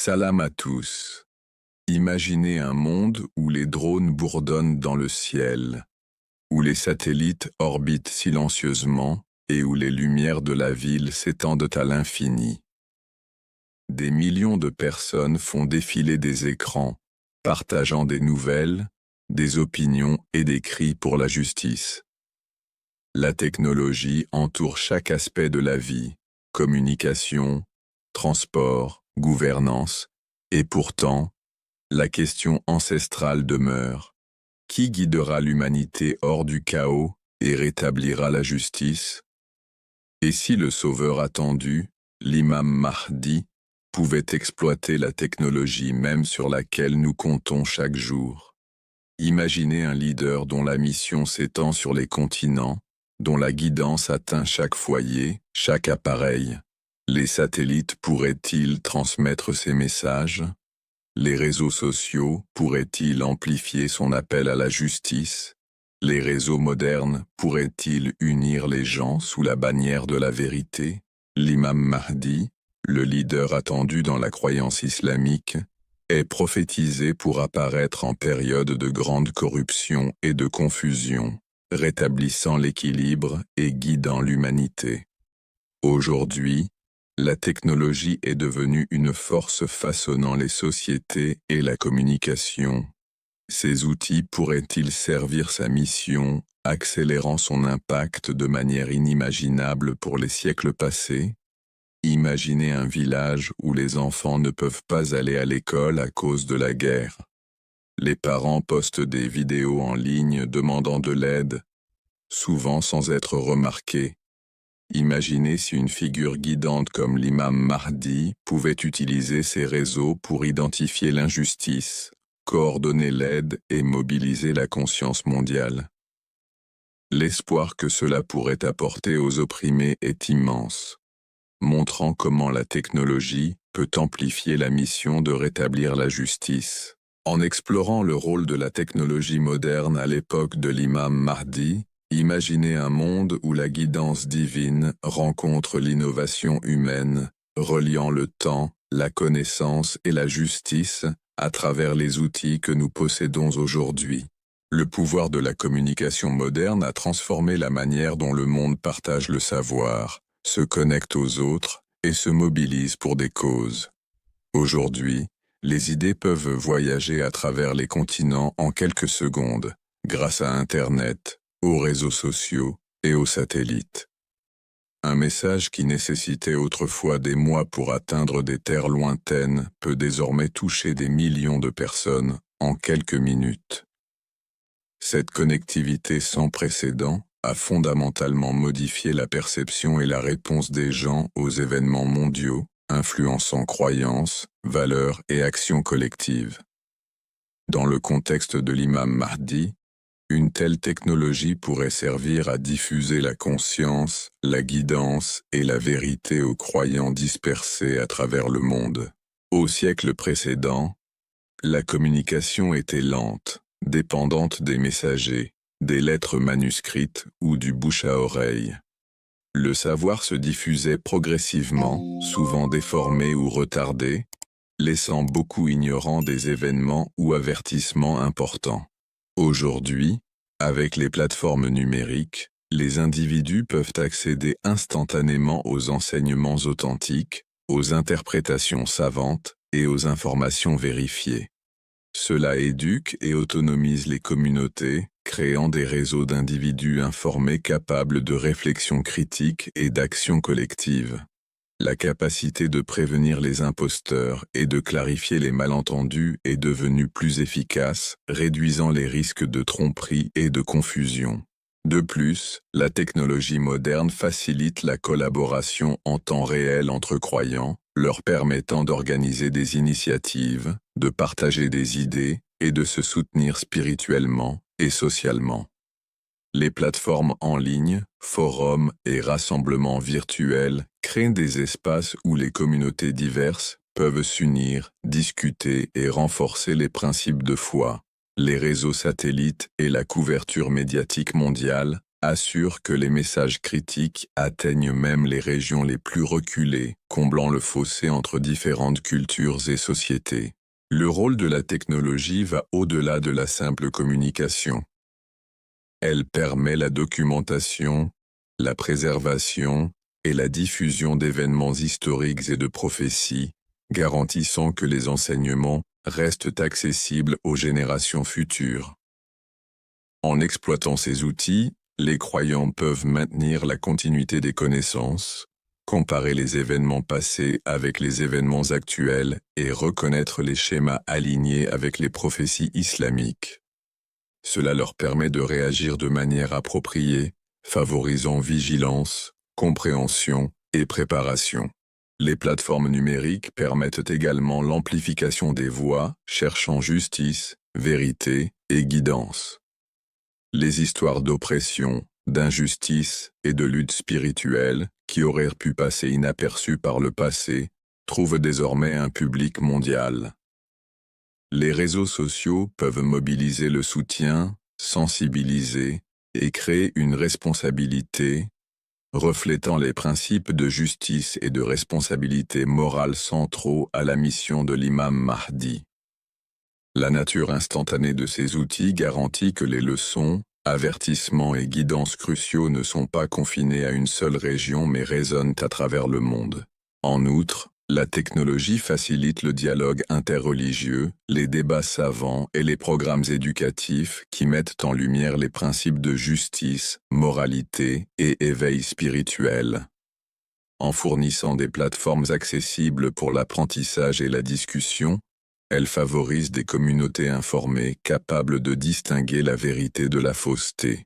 Salam à tous. Imaginez un monde où les drones bourdonnent dans le ciel, où les satellites orbitent silencieusement et où les lumières de la ville s'étendent à l'infini. Des millions de personnes font défiler des écrans, partageant des nouvelles, des opinions et des cris pour la justice. La technologie entoure chaque aspect de la vie, communication, transport, gouvernance, et pourtant, la question ancestrale demeure. Qui guidera l'humanité hors du chaos et rétablira la justice? Et si le sauveur attendu, l'imam Mahdi, pouvait exploiter la technologie même sur laquelle nous comptons chaque jour? Imaginez un leader dont la mission s'étend sur les continents, dont la guidance atteint chaque foyer, chaque appareil. Les satellites pourraient-ils transmettre ses messages? Les réseaux sociaux pourraient-ils amplifier son appel à la justice? Les réseaux modernes pourraient-ils unir les gens sous la bannière de la vérité? L'imam Mahdi, le leader attendu dans la croyance islamique, est prophétisé pour apparaître en période de grande corruption et de confusion, rétablissant l'équilibre et guidant l'humanité. Aujourd'hui, la technologie est devenue une force façonnant les sociétés et la communication. Ces outils pourraient-ils servir sa mission, accélérant son impact de manière inimaginable pour les siècles passés? Imaginez un village où les enfants ne peuvent pas aller à l'école à cause de la guerre. Les parents postent des vidéos en ligne demandant de l'aide, souvent sans être remarqués. Imaginez si une figure guidante comme l'imam Mahdi pouvait utiliser ces réseaux pour identifier l'injustice, coordonner l'aide et mobiliser la conscience mondiale. L'espoir que cela pourrait apporter aux opprimés est immense, montrant comment la technologie peut amplifier la mission de rétablir la justice. En explorant le rôle de la technologie moderne à l'époque de l'imam Mahdi, imaginez un monde où la guidance divine rencontre l'innovation humaine, reliant le temps, la connaissance et la justice à travers les outils que nous possédons aujourd'hui. Le pouvoir de la communication moderne a transformé la manière dont le monde partage le savoir, se connecte aux autres et se mobilise pour des causes. Aujourd'hui, les idées peuvent voyager à travers les continents en quelques secondes, grâce à Internet, aux réseaux sociaux et aux satellites. Un message qui nécessitait autrefois des mois pour atteindre des terres lointaines peut désormais toucher des millions de personnes en quelques minutes. Cette connectivité sans précédent a fondamentalement modifié la perception et la réponse des gens aux événements mondiaux, influençant croyances, valeurs et actions collectives. Dans le contexte de l'imam Mahdi, une telle technologie pourrait servir à diffuser la conscience, la guidance et la vérité aux croyants dispersés à travers le monde. Au siècle précédent, la communication était lente, dépendante des messagers, des lettres manuscrites ou du bouche à oreille. Le savoir se diffusait progressivement, souvent déformé ou retardé, laissant beaucoup ignorants des événements ou avertissements importants. Aujourd'hui, avec les plateformes numériques, les individus peuvent accéder instantanément aux enseignements authentiques, aux interprétations savantes et aux informations vérifiées. Cela éduque et autonomise les communautés, créant des réseaux d'individus informés capables de réflexion critique et d'action collective. La capacité de prévenir les imposteurs et de clarifier les malentendus est devenue plus efficace, réduisant les risques de tromperie et de confusion. De plus, la technologie moderne facilite la collaboration en temps réel entre croyants, leur permettant d'organiser des initiatives, de partager des idées et de se soutenir spirituellement et socialement. Les plateformes en ligne, forums et rassemblements virtuels créent des espaces où les communautés diverses peuvent s'unir, discuter et renforcer les principes de foi. Les réseaux satellites et la couverture médiatique mondiale assure que les messages critiques atteignent même les régions les plus reculées, comblant le fossé entre différentes cultures et sociétés. Le rôle de la technologie va au-delà de la simple communication. Elle permet la documentation, la préservation et la diffusion d'événements historiques et de prophéties, garantissant que les enseignements restent accessibles aux générations futures. En exploitant ces outils, les croyants peuvent maintenir la continuité des connaissances, comparer les événements passés avec les événements actuels et reconnaître les schémas alignés avec les prophéties islamiques. Cela leur permet de réagir de manière appropriée, favorisant vigilance, compréhension et préparation. Les plateformes numériques permettent également l'amplification des voix cherchant justice, vérité et guidance. Les histoires d'oppression, d'injustice et de lutte spirituelle, qui auraient pu passer inaperçues par le passé, trouvent désormais un public mondial. Les réseaux sociaux peuvent mobiliser le soutien, sensibiliser et créer une responsabilité, reflétant les principes de justice et de responsabilité morale centraux à la mission de l'imam Mahdi. La nature instantanée de ces outils garantit que les leçons, avertissements et guidances cruciaux ne sont pas confinés à une seule région mais résonnent à travers le monde. En outre, la technologie facilite le dialogue interreligieux, les débats savants et les programmes éducatifs qui mettent en lumière les principes de justice, moralité et éveil spirituel. En fournissant des plateformes accessibles pour l'apprentissage et la discussion, elle favorise des communautés informées capables de distinguer la vérité de la fausseté.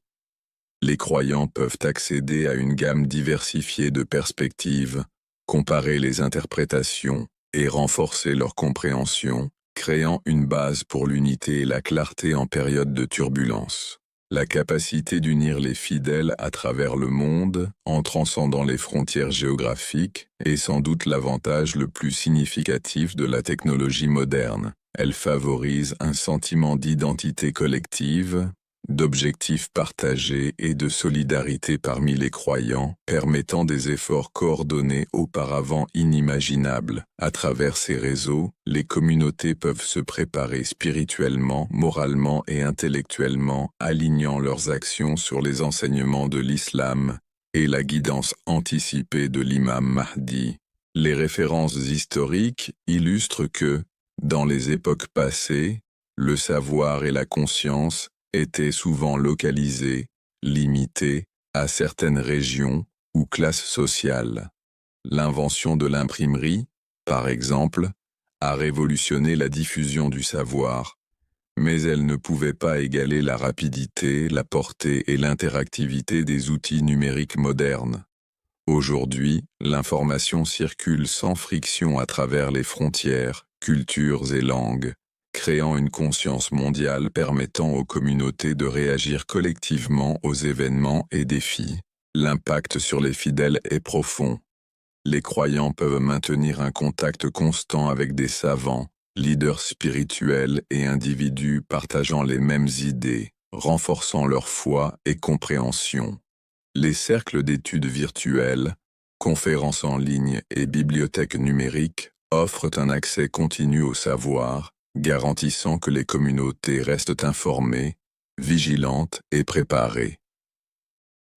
Les croyants peuvent accéder à une gamme diversifiée de perspectives, comparer les interprétations et renforcer leur compréhension, créant une base pour l'unité et la clarté en période de turbulence. La capacité d'unir les fidèles à travers le monde, en transcendant les frontières géographiques, est sans doute l'avantage le plus significatif de la technologie moderne. Elle favorise un sentiment d'identité collective, d'objectifs partagés et de solidarité parmi les croyants, permettant des efforts coordonnés auparavant inimaginables. À travers ces réseaux, les communautés peuvent se préparer spirituellement, moralement et intellectuellement, alignant leurs actions sur les enseignements de l'islam et la guidance anticipée de l'imam Mahdi. Les références historiques illustrent que, dans les époques passées, le savoir et la conscience étaient souvent localisés, limités, à certaines régions ou classes sociales. L'invention de l'imprimerie, par exemple, a révolutionné la diffusion du savoir, mais elle ne pouvait pas égaler la rapidité, la portée et l'interactivité des outils numériques modernes. Aujourd'hui, l'information circule sans friction à travers les frontières, cultures et langues, créant une conscience mondiale permettant aux communautés de réagir collectivement aux événements et défis. L'impact sur les fidèles est profond. Les croyants peuvent maintenir un contact constant avec des savants, leaders spirituels et individus partageant les mêmes idées, renforçant leur foi et compréhension. Les cercles d'études virtuelles, conférences en ligne et bibliothèques numériques offrent un accès continu au savoir, garantissant que les communautés restent informées, vigilantes et préparées.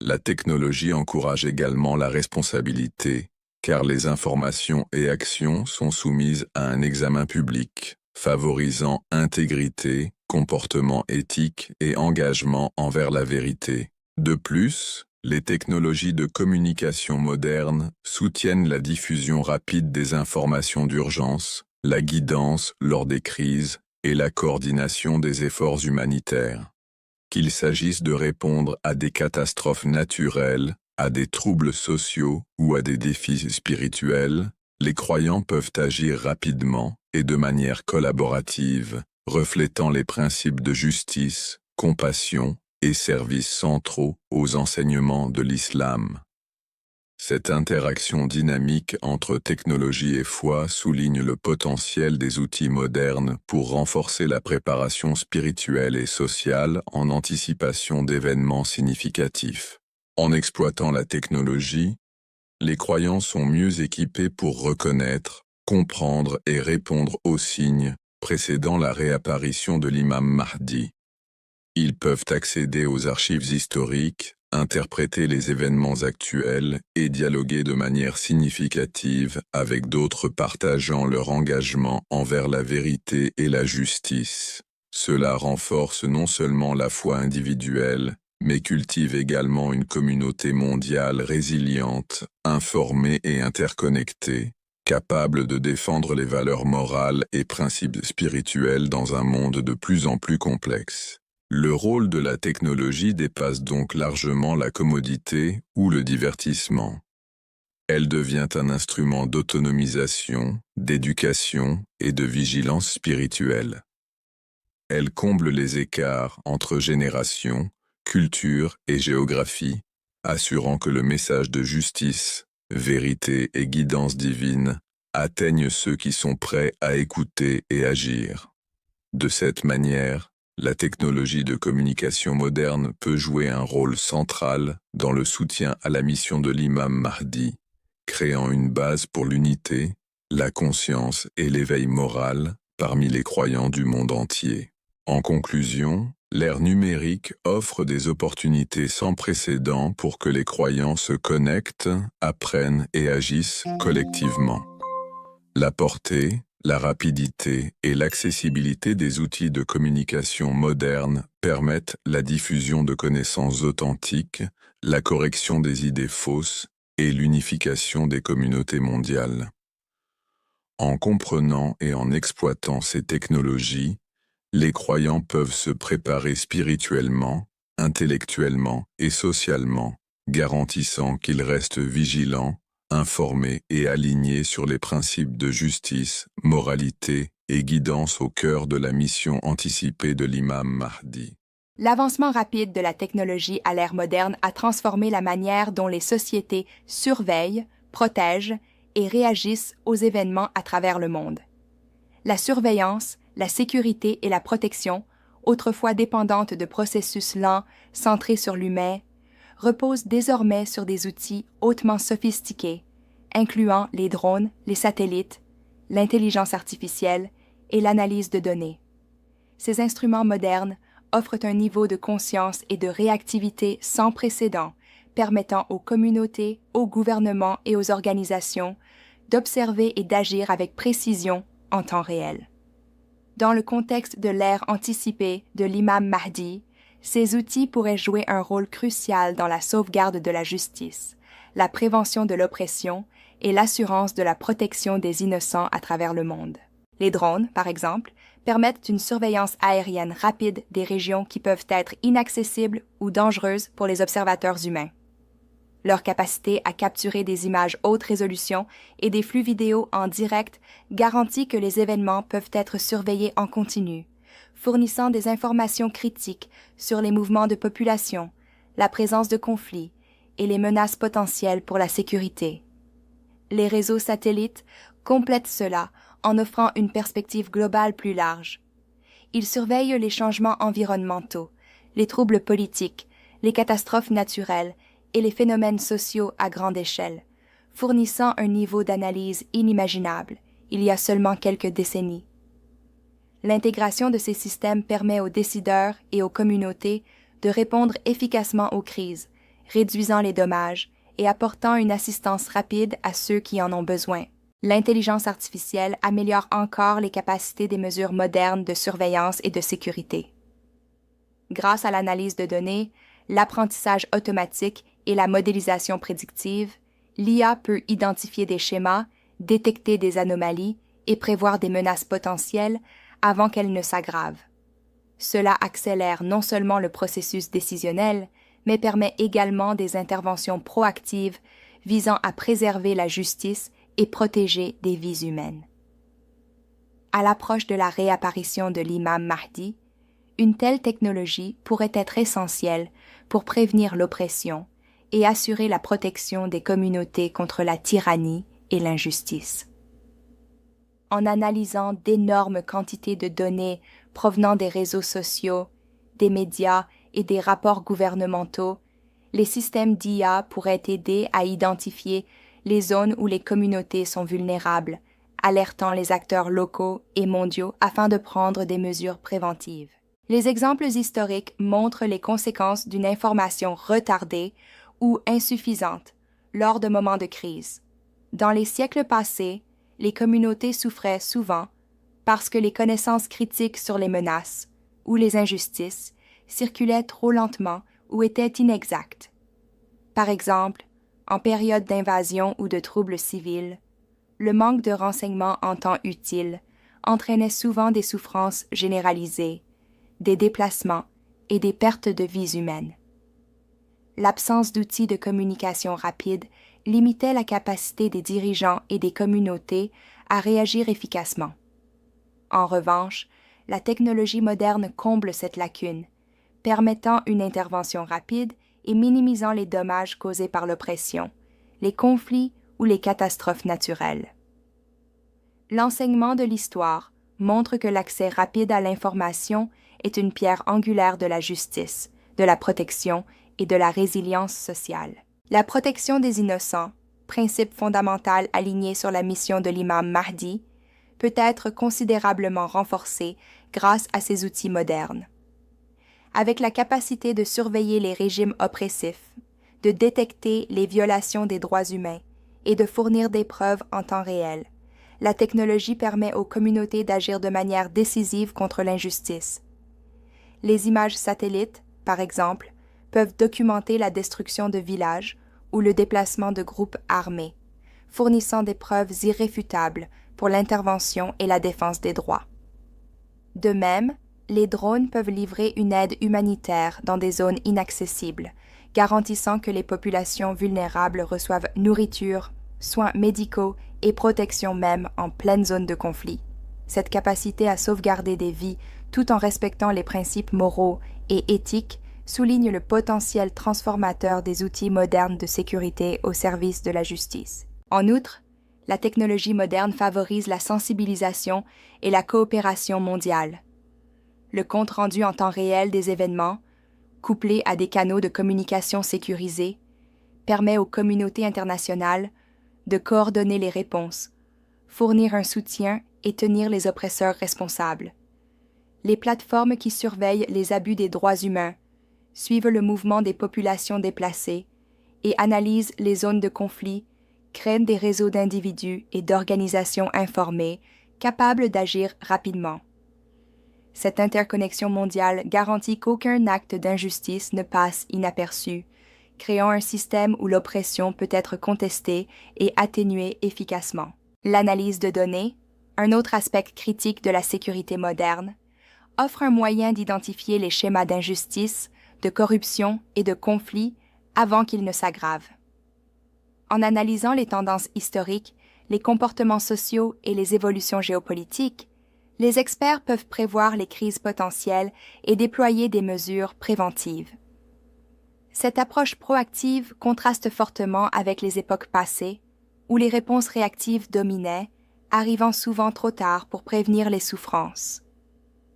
La technologie encourage également la responsabilité, car les informations et actions sont soumises à un examen public, favorisant intégrité, comportement éthique et engagement envers la vérité. De plus, les technologies de communication modernes soutiennent la diffusion rapide des informations d'urgence, la guidance lors des crises et la coordination des efforts humanitaires. Qu'il s'agisse de répondre à des catastrophes naturelles, à des troubles sociaux ou à des défis spirituels, les croyants peuvent agir rapidement et de manière collaborative, reflétant les principes de justice, compassion et service centraux aux enseignements de l'islam. Cette interaction dynamique entre technologie et foi souligne le potentiel des outils modernes pour renforcer la préparation spirituelle et sociale en anticipation d'événements significatifs. En exploitant la technologie, les croyants sont mieux équipés pour reconnaître, comprendre et répondre aux signes précédant la réapparition de l'imam Mahdi. Ils peuvent accéder aux archives historiques, interpréter les événements actuels et dialoguer de manière significative avec d'autres partageant leur engagement envers la vérité et la justice. Cela renforce non seulement la foi individuelle, mais cultive également une communauté mondiale résiliente, informée et interconnectée, capable de défendre les valeurs morales et principes spirituels dans un monde de plus en plus complexe. Le rôle de la technologie dépasse donc largement la commodité ou le divertissement. Elle devient un instrument d'autonomisation, d'éducation et de vigilance spirituelle. Elle comble les écarts entre générations, culture et géographie, assurant que le message de justice, vérité et guidance divine atteignent ceux qui sont prêts à écouter et agir. De cette manière, la technologie de communication moderne peut jouer un rôle central dans le soutien à la mission de l'imam Mahdi, créant une base pour l'unité, la conscience et l'éveil moral parmi les croyants du monde entier. En conclusion, l'ère numérique offre des opportunités sans précédent pour que les croyants se connectent, apprennent et agissent collectivement. La portée, la rapidité et l'accessibilité des outils de communication modernes permettent la diffusion de connaissances authentiques, la correction des idées fausses et l'unification des communautés mondiales. En comprenant et en exploitant ces technologies, les croyants peuvent se préparer spirituellement, intellectuellement et socialement, garantissant qu'ils restent vigilants, informés et alignés sur les principes de justice, moralité et guidance au cœur de la mission anticipée de l'imam Mahdi. L'avancement rapide de la technologie à l'ère moderne a transformé la manière dont les sociétés surveillent, protègent et réagissent aux événements à travers le monde. La surveillance, la sécurité et la protection, autrefois dépendantes de processus lents centrés sur l'humain, reposent désormais sur des outils hautement sophistiqués, incluant les drones, les satellites, l'intelligence artificielle et l'analyse de données. Ces instruments modernes offrent un niveau de conscience et de réactivité sans précédent, permettant aux communautés, aux gouvernements et aux organisations d'observer et d'agir avec précision en temps réel. Dans le contexte de l'ère anticipée de l'imam Mahdi, ces outils pourraient jouer un rôle crucial dans la sauvegarde de la justice, la prévention de l'oppression et l'assurance de la protection des innocents à travers le monde. Les drones, par exemple, permettent une surveillance aérienne rapide des régions qui peuvent être inaccessibles ou dangereuses pour les observateurs humains. Leur capacité à capturer des images haute résolution et des flux vidéo en direct garantit que les événements peuvent être surveillés en continu, fournissant des informations critiques sur les mouvements de population, la présence de conflits et les menaces potentielles pour la sécurité. Les réseaux satellites complètent cela en offrant une perspective globale plus large. Ils surveillent les changements environnementaux, les troubles politiques, les catastrophes naturelles et les phénomènes sociaux à grande échelle, fournissant un niveau d'analyse inimaginable il y a seulement quelques décennies. L'intégration de ces systèmes permet aux décideurs et aux communautés de répondre efficacement aux crises, réduisant les dommages et apportant une assistance rapide à ceux qui en ont besoin. L'intelligence artificielle améliore encore les capacités des mesures modernes de surveillance et de sécurité. Grâce à l'analyse de données, l'apprentissage automatique et la modélisation prédictive, l'IA peut identifier des schémas, détecter des anomalies et prévoir des menaces potentielles avant qu'elles ne s'aggravent. Cela accélère non seulement le processus décisionnel, mais permet également des interventions proactives visant à préserver la justice et protéger des vies humaines. À l'approche de la réapparition de l'imam Mahdi, une telle technologie pourrait être essentielle pour prévenir l'oppression et assurer la protection des communautés contre la tyrannie et l'injustice. En analysant d'énormes quantités de données provenant des réseaux sociaux, des médias et des rapports gouvernementaux, les systèmes d'IA pourraient aider à identifier les zones où les communautés sont vulnérables, alertant les acteurs locaux et mondiaux afin de prendre des mesures préventives. Les exemples historiques montrent les conséquences d'une information retardée ou insuffisante lors de moments de crise. Dans les siècles passés, les communautés souffraient souvent parce que les connaissances critiques sur les menaces ou les injustices circulaient trop lentement ou étaient inexactes. Par exemple, en période d'invasion ou de troubles civils, le manque de renseignements en temps utile entraînait souvent des souffrances généralisées, des déplacements et des pertes de vies humaines. L'absence d'outils de communication rapide limitait la capacité des dirigeants et des communautés à réagir efficacement. En revanche, la technologie moderne comble cette lacune, permettant une intervention rapide et minimisant les dommages causés par l'oppression, les conflits ou les catastrophes naturelles. L'enseignement de l'histoire montre que l'accès rapide à l'information est une pierre angulaire de la justice, de la protection et de la résilience sociale. La protection des innocents, principe fondamental aligné sur la mission de l'imam Mahdi, peut être considérablement renforcée grâce à ces outils modernes. Avec la capacité de surveiller les régimes oppressifs, de détecter les violations des droits humains et de fournir des preuves en temps réel, la technologie permet aux communautés d'agir de manière décisive contre l'injustice. Les images satellites, par exemple, peuvent documenter la destruction de villages ou le déplacement de groupes armés, fournissant des preuves irréfutables pour l'intervention et la défense des droits. De même, les drones peuvent livrer une aide humanitaire dans des zones inaccessibles, garantissant que les populations vulnérables reçoivent nourriture, soins médicaux et protection même en pleine zone de conflit. Cette capacité à sauvegarder des vies tout en respectant les principes moraux et éthiques souligne le potentiel transformateur des outils modernes de sécurité au service de la justice. En outre, la technologie moderne favorise la sensibilisation et la coopération mondiale. Le compte-rendu en temps réel des événements, couplé à des canaux de communication sécurisés, permet aux communautés internationales de coordonner les réponses, fournir un soutien et tenir les oppresseurs responsables. Les plateformes qui surveillent les abus des droits humains, suivent le mouvement des populations déplacées et analysent les zones de conflit, créent des réseaux d'individus et d'organisations informées capables d'agir rapidement. Cette interconnexion mondiale garantit qu'aucun acte d'injustice ne passe inaperçu, créant un système où l'oppression peut être contestée et atténuée efficacement. L'analyse de données, un autre aspect critique de la sécurité moderne, offre un moyen d'identifier les schémas d'injustice, de corruption et de conflit avant qu'ils ne s'aggravent. En analysant les tendances historiques, les comportements sociaux et les évolutions géopolitiques, les experts peuvent prévoir les crises potentielles et déployer des mesures préventives. Cette approche proactive contraste fortement avec les époques passées, où les réponses réactives dominaient, arrivant souvent trop tard pour prévenir les souffrances.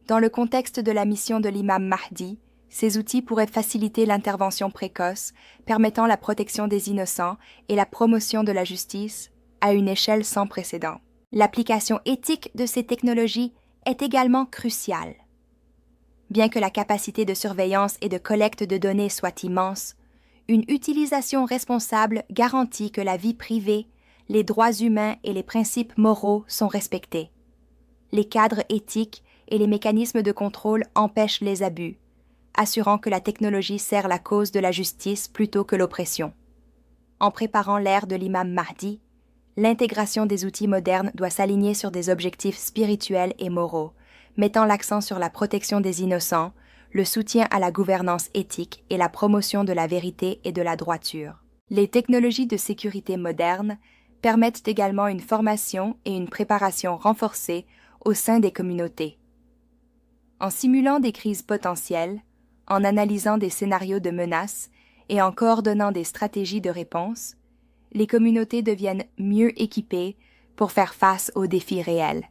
Dans le contexte de la mission de l'imam Mahdi, ces outils pourraient faciliter l'intervention précoce, permettant la protection des innocents et la promotion de la justice à une échelle sans précédent. L'application éthique de ces technologies est également cruciale. Bien que la capacité de surveillance et de collecte de données soit immense, une utilisation responsable garantit que la vie privée, les droits humains et les principes moraux sont respectés. Les cadres éthiques et les mécanismes de contrôle empêchent les abus, assurant que la technologie sert la cause de la justice plutôt que l'oppression. En préparant l'ère de l'imam Mahdi, l'intégration des outils modernes doit s'aligner sur des objectifs spirituels et moraux, mettant l'accent sur la protection des innocents, le soutien à la gouvernance éthique et la promotion de la vérité et de la droiture. Les technologies de sécurité modernes permettent également une formation et une préparation renforcées au sein des communautés. En simulant des crises potentielles, en analysant des scénarios de menaces et en coordonnant des stratégies de réponse, les communautés deviennent mieux équipées pour faire face aux défis réels.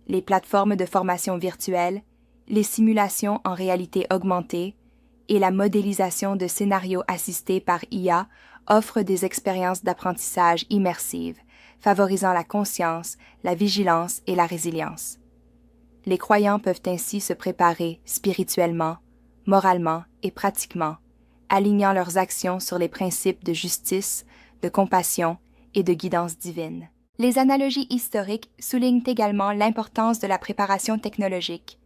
Les plateformes de formation virtuelle, les simulations en réalité augmentée et la modélisation de scénarios assistés par IA offrent des expériences d'apprentissage immersives, favorisant la conscience, la vigilance et la résilience. Les croyants peuvent ainsi se préparer spirituellement, moralement et pratiquement, alignant leurs actions sur les principes de justice, de compassion et de guidance divine. Les analogies historiques soulignent également l'importance de la préparation technologique.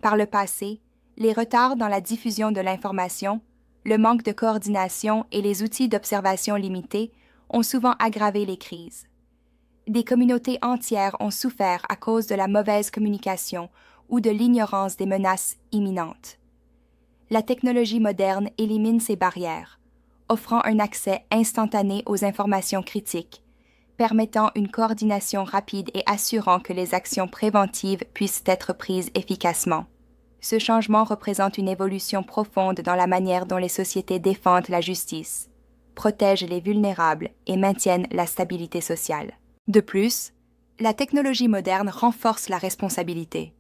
Par le passé, les retards dans la diffusion de l'information, le manque de coordination et les outils d'observation limités ont souvent aggravé les crises. Des communautés entières ont souffert à cause de la mauvaise communication ou de l'ignorance des menaces imminentes. La technologie moderne élimine ces barrières, offrant un accès instantané aux informations critiques, permettant une coordination rapide et assurant que les actions préventives puissent être prises efficacement. Ce changement représente une évolution profonde dans la manière dont les sociétés défendent la justice, protègent les vulnérables et maintiennent la stabilité sociale. De plus, la technologie moderne renforce la responsabilité.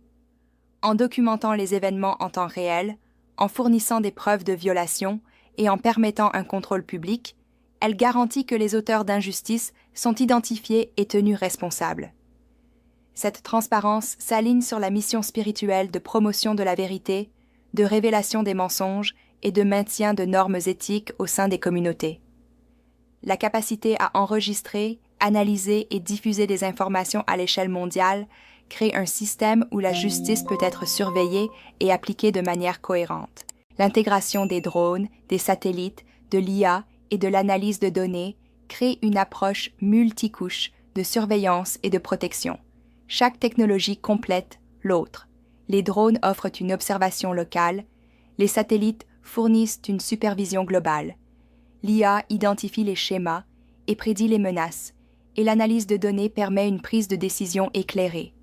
En documentant les événements en temps réel, en fournissant des preuves de violation et en permettant un contrôle public, elle garantit que les auteurs d'injustice sont identifiés et tenus responsables. Cette transparence s'aligne sur la mission spirituelle de promotion de la vérité, de révélation des mensonges et de maintien de normes éthiques au sein des communautés. La capacité à enregistrer, analyser et diffuser des informations à l'échelle mondiale crée un système où la justice peut être surveillée et appliquée de manière cohérente. L'intégration des drones, des satellites, de l'IA et de l'analyse de données crée une approche multicouche de surveillance et de protection. Chaque technologie complète l'autre. Les drones offrent une observation locale, les satellites fournissent une supervision globale. L'IA identifie les schémas et prédit les menaces, et l'analyse de données permet une prise de décision éclairée.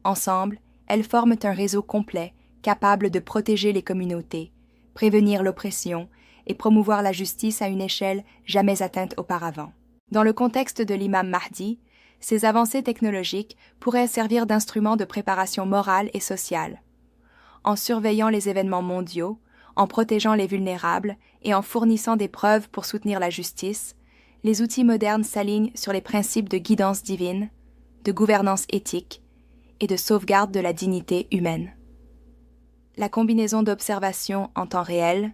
Ensemble, elles forment un réseau complet capable de protéger les communautés, prévenir l'oppression et promouvoir la justice à une échelle jamais atteinte auparavant. Dans le contexte de l'imam Mahdi, ces avancées technologiques pourraient servir d'instruments de préparation morale et sociale. En surveillant les événements mondiaux, en protégeant les vulnérables et en fournissant des preuves pour soutenir la justice, les outils modernes s'alignent sur les principes de guidance divine, de gouvernance éthique et de sauvegarde de la dignité humaine. La combinaison d'observation en temps réel,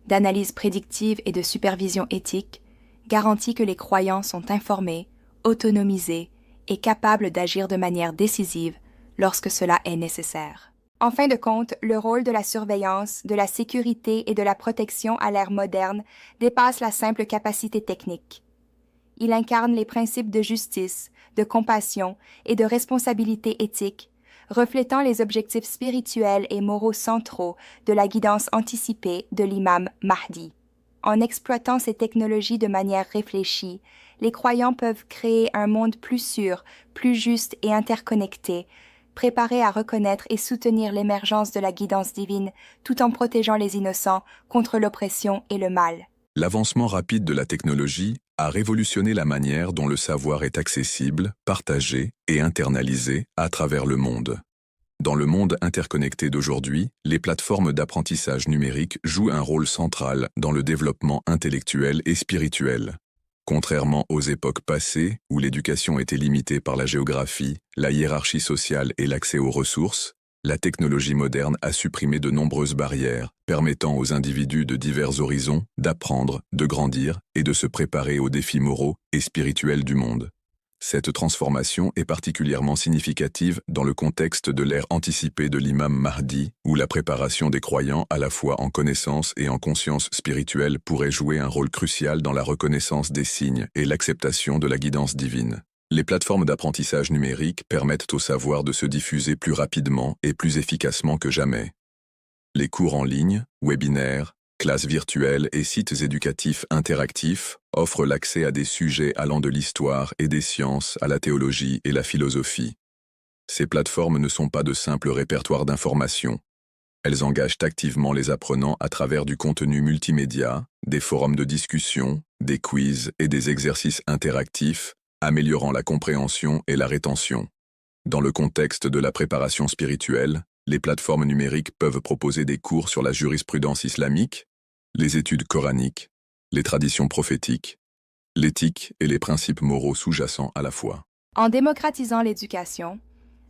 d'analyse prédictive et de supervision éthique garantit que les croyants sont informés, autonomisés et capables d'agir de manière décisive lorsque cela est nécessaire. En fin de compte, le rôle de la surveillance, de la sécurité et de la protection à l'ère moderne dépasse la simple capacité technique. Il incarne les principes de justice, de compassion et de responsabilité éthique, reflétant les objectifs spirituels et moraux centraux de la guidance anticipée de l'imam Mahdi. En exploitant ces technologies de manière réfléchie, les croyants peuvent créer un monde plus sûr, plus juste et interconnecté, préparés à reconnaître et soutenir l'émergence de la guidance divine tout en protégeant les innocents contre l'oppression et le mal. L'avancement rapide de la technologie a révolutionné la manière dont le savoir est accessible, partagé et internalisé à travers le monde. Dans le monde interconnecté d'aujourd'hui, les plateformes d'apprentissage numérique jouent un rôle central dans le développement intellectuel et spirituel. Contrairement aux époques passées, où l'éducation était limitée par la géographie, la hiérarchie sociale et l'accès aux ressources, la technologie moderne a supprimé de nombreuses barrières, permettant aux individus de divers horizons d'apprendre, de grandir et de se préparer aux défis moraux et spirituels du monde. Cette transformation est particulièrement significative dans le contexte de l'ère anticipée de l'imam Mahdi, où la préparation des croyants à la fois en connaissance et en conscience spirituelle pourrait jouer un rôle crucial dans la reconnaissance des signes et l'acceptation de la guidance divine. Les plateformes d'apprentissage numérique permettent au savoir de se diffuser plus rapidement et plus efficacement que jamais. Les cours en ligne, webinaires, classes virtuelles et sites éducatifs interactifs offrent l'accès à des sujets allant de l'histoire et des sciences à la théologie et la philosophie. Ces plateformes ne sont pas de simples répertoires d'informations. Elles engagent activement les apprenants à travers du contenu multimédia, des forums de discussion, des quiz et des exercices interactifs, améliorant la compréhension et la rétention. Dans le contexte de la préparation spirituelle, les plateformes numériques peuvent proposer des cours sur la jurisprudence islamique, les études coraniques, les traditions prophétiques, l'éthique et les principes moraux sous-jacents à la foi. En démocratisant l'éducation,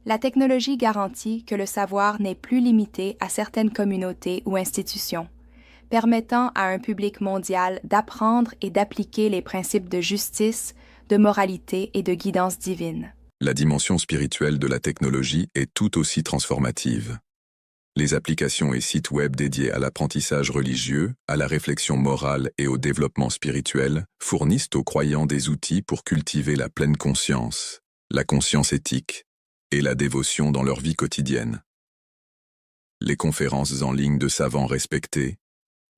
la technologie garantit que le savoir n'est plus limité à certaines communautés ou institutions, permettant à un public mondial d'apprendre et d'appliquer les principes de justice, de moralité et de guidance divine. La dimension spirituelle de la technologie est tout aussi transformative. Les applications et sites web dédiés à l'apprentissage religieux, à la réflexion morale et au développement spirituel fournissent aux croyants des outils pour cultiver la pleine conscience, la conscience éthique et la dévotion dans leur vie quotidienne. Les conférences en ligne de savants respectés,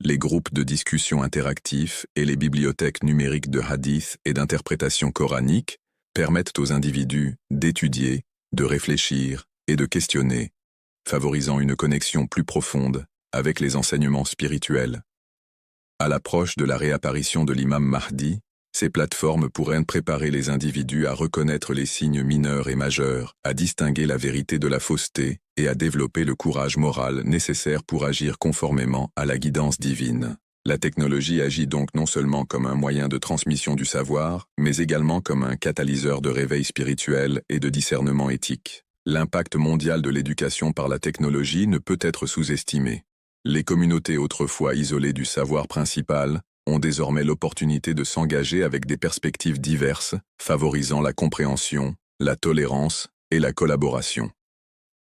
les groupes de discussion interactifs et les bibliothèques numériques de hadith et d'interprétation coranique permettent aux individus d'étudier, de réfléchir et de questionner, favorisant une connexion plus profonde avec les enseignements spirituels. À l'approche de la réapparition de l'imam Mahdi, ces plateformes pourraient préparer les individus à reconnaître les signes mineurs et majeurs, à distinguer la vérité de la fausseté et à développer le courage moral nécessaire pour agir conformément à la guidance divine. La technologie agit donc non seulement comme un moyen de transmission du savoir, mais également comme un catalyseur de réveil spirituel et de discernement éthique. L'impact mondial de l'éducation par la technologie ne peut être sous-estimé. Les communautés autrefois isolées du savoir principal ont désormais l'opportunité de s'engager avec des perspectives diverses, favorisant la compréhension, la tolérance et la collaboration.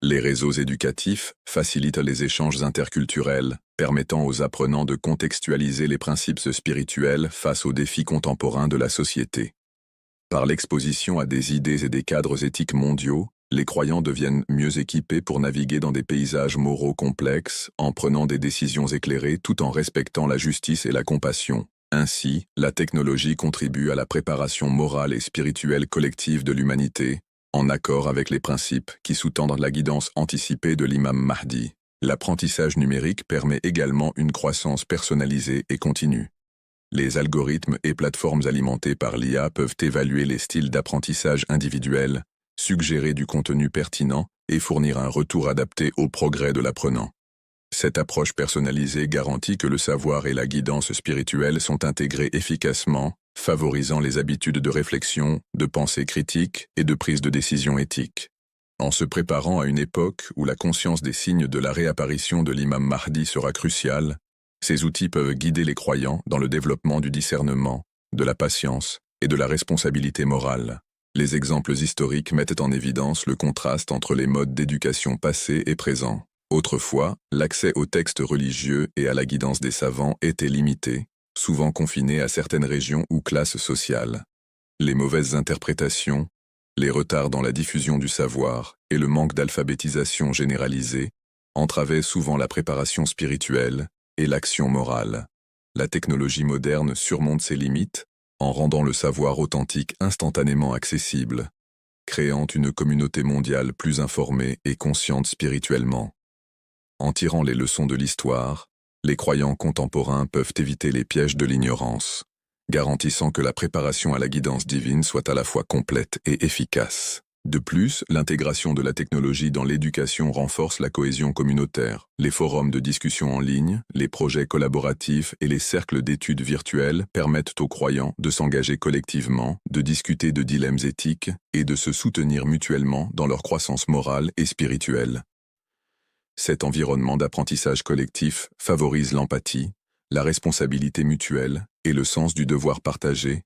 Les réseaux éducatifs facilitent les échanges interculturels, permettant aux apprenants de contextualiser les principes spirituels face aux défis contemporains de la société. Par l'exposition à des idées et des cadres éthiques mondiaux, les croyants deviennent mieux équipés pour naviguer dans des paysages moraux complexes, en prenant des décisions éclairées tout en respectant la justice et la compassion. Ainsi, la technologie contribue à la préparation morale et spirituelle collective de l'humanité, en accord avec les principes qui sous-tendent la guidance anticipée de l'imam Mahdi. L'apprentissage numérique permet également une croissance personnalisée et continue. Les algorithmes et plateformes alimentés par l'IA peuvent évaluer les styles d'apprentissage individuels, suggérer du contenu pertinent et fournir un retour adapté au progrès de l'apprenant. Cette approche personnalisée garantit que le savoir et la guidance spirituelle sont intégrés efficacement, favorisant les habitudes de réflexion, de pensée critique et de prise de décision éthique. En se préparant à une époque où la conscience des signes de la réapparition de l'imam Mahdi sera cruciale, ces outils peuvent guider les croyants dans le développement du discernement, de la patience et de la responsabilité morale. Les exemples historiques mettent en évidence le contraste entre les modes d'éducation passés et présents. Autrefois, l'accès aux textes religieux et à la guidance des savants était limité, souvent confiné à certaines régions ou classes sociales. Les mauvaises interprétations, les retards dans la diffusion du savoir et le manque d'alphabétisation généralisée entravaient souvent la préparation spirituelle et l'action morale. La technologie moderne surmonte ces limites en rendant le savoir authentique instantanément accessible, créant une communauté mondiale plus informée et consciente spirituellement. En tirant les leçons de l'histoire, les croyants contemporains peuvent éviter les pièges de l'ignorance, garantissant que la préparation à la guidance divine soit à la fois complète et efficace. De plus, l'intégration de la technologie dans l'éducation renforce la cohésion communautaire. Les forums de discussion en ligne, les projets collaboratifs et les cercles d'études virtuels permettent aux croyants de s'engager collectivement, de discuter de dilemmes éthiques et de se soutenir mutuellement dans leur croissance morale et spirituelle. Cet environnement d'apprentissage collectif favorise l'empathie, la responsabilité mutuelle et le sens du devoir partagé,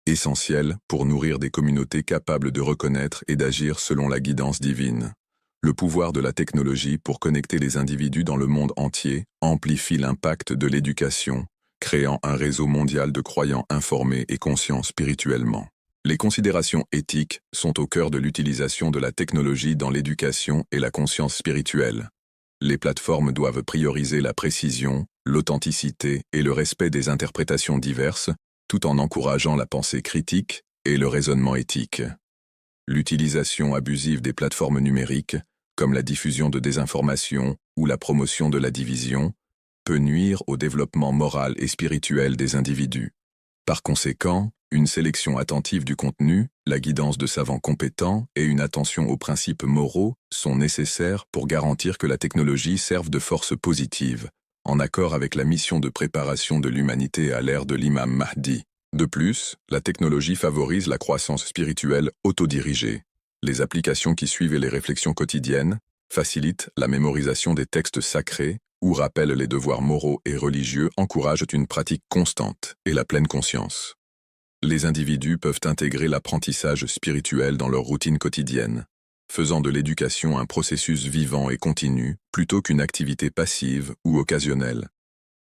essentiel pour nourrir des communautés capables de reconnaître et d'agir selon la guidance divine. Le pouvoir de la technologie pour connecter les individus dans le monde entier amplifie l'impact de l'éducation, créant un réseau mondial de croyants informés et conscients spirituellement. Les considérations éthiques sont au cœur de l'utilisation de la technologie dans l'éducation et la conscience spirituelle. Les plateformes doivent prioriser la précision, l'authenticité et le respect des interprétations diverses, tout en encourageant la pensée critique et le raisonnement éthique. L'utilisation abusive des plateformes numériques, comme la diffusion de désinformation ou la promotion de la division, peut nuire au développement moral et spirituel des individus. Par conséquent, une sélection attentive du contenu, la guidance de savants compétents et une attention aux principes moraux sont nécessaires pour garantir que la technologie serve de force positive, en accord avec la mission de préparation de l'humanité à l'ère de l'imam Mahdi. De plus, la technologie favorise la croissance spirituelle autodirigée. Les applications qui suivent et les réflexions quotidiennes facilitent la mémorisation des textes sacrés ou rappellent les devoirs moraux et religieux, encouragent une pratique constante et la pleine conscience. Les individus peuvent intégrer l'apprentissage spirituel dans leur routine quotidienne, faisant de l'éducation un processus vivant et continu plutôt qu'une activité passive ou occasionnelle.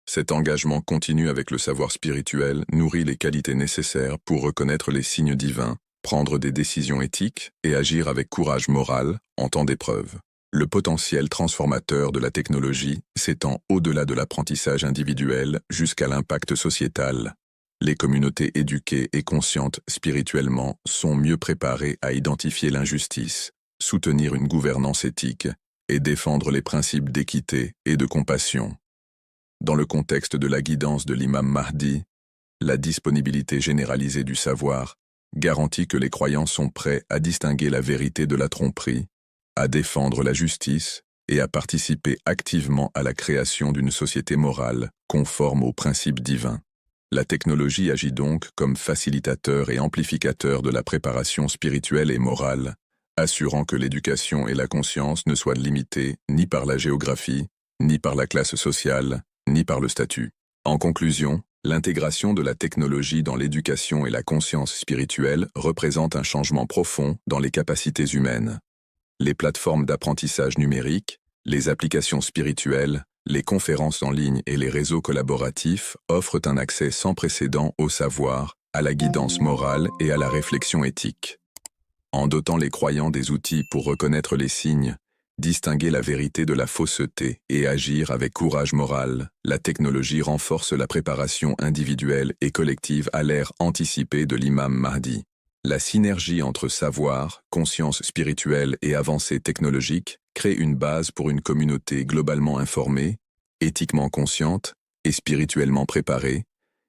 Cet engagement continu avec le savoir spirituel nourrit les qualités nécessaires pour reconnaître les signes divins, prendre des décisions éthiques et agir avec courage moral en temps d'épreuve. Le potentiel transformateur de la technologie s'étend au-delà de l'apprentissage individuel jusqu'à l'impact sociétal. Les communautés éduquées et conscientes spirituellement sont mieux préparées à identifier l'injustice, soutenir une gouvernance éthique et défendre les principes d'équité et de compassion. Dans le contexte de la guidance de l'imam Mahdi, la disponibilité généralisée du savoir garantit que les croyants sont prêts à distinguer la vérité de la tromperie, à défendre la justice et à participer activement à la création d'une société morale conforme aux principes divins. La technologie agit donc comme facilitateur et amplificateur de la préparation spirituelle et morale, assurant que l'éducation et la conscience ne soient limitées ni par la géographie, ni par la classe sociale, ni par le statut. En conclusion, l'intégration de la technologie dans l'éducation et la conscience spirituelle représente un changement profond dans les capacités humaines. Les plateformes d'apprentissage numérique, les applications spirituelles, les conférences en ligne et les réseaux collaboratifs offrent un accès sans précédent au savoir, à la guidance morale et à la réflexion éthique. En dotant les croyants des outils pour reconnaître les signes, distinguer la vérité de la fausseté et agir avec courage moral, la technologie renforce la préparation individuelle et collective à l'ère anticipée de l'imam Mahdi. La synergie entre savoir, conscience spirituelle et avancée technologique crée une base pour une communauté globalement informée, éthiquement consciente et spirituellement préparée,